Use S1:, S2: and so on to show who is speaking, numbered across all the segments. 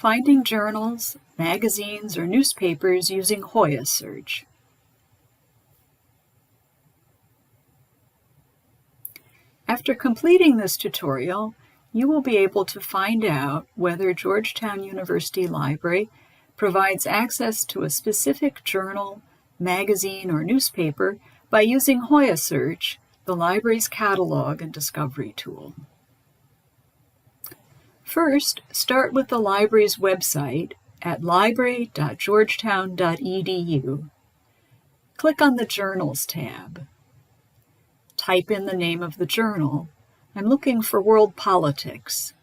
S1: Finding journals, magazines, or newspapers using HoyaSearch. After completing this tutorial, you will be able to find out whether Georgetown University Library provides access to a specific journal, magazine, or newspaper by using HoyaSearch, the library's catalog and discovery tool. First, start with the library's website at library.georgetown.edu. Click on the Journals tab. Type in the name of the journal. I'm looking for World Politics.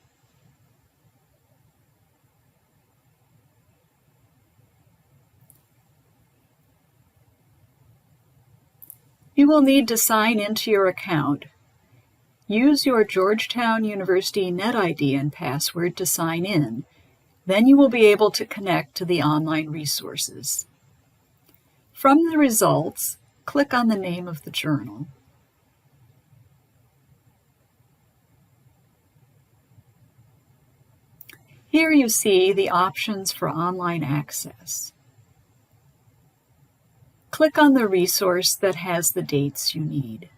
S1: You will need to sign into your account. Use your Georgetown University NetID and password to sign in. Then you will be able to connect to the online resources. From the results, click on the name of the journal. Here you see the options for online access. Click on the resource that has the dates you need.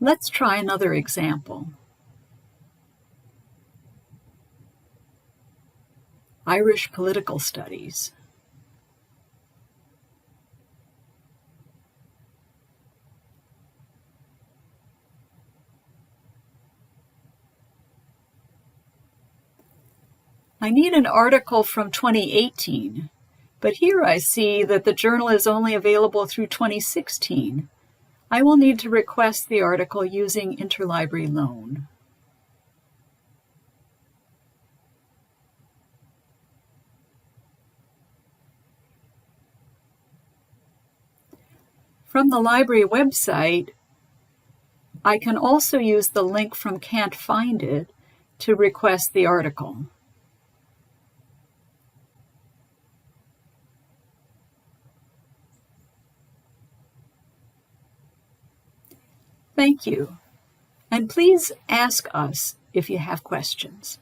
S1: Let's try another example. Irish Political Studies. I need an article from 2018, but here I see that the journal is only available through 2016. I will need to request the article using interlibrary loan. From the library website, I can also use the link from Can't Find It to request the article. Thank you, and please ask us if you have questions.